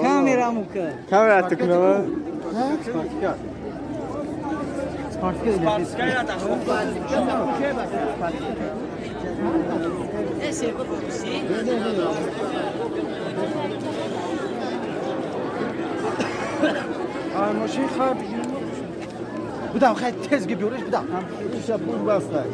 Kamera muka. Kamera tıkınamı. ماشین خراب بودم خیلی تز بیورش بودم İşte bu bastı.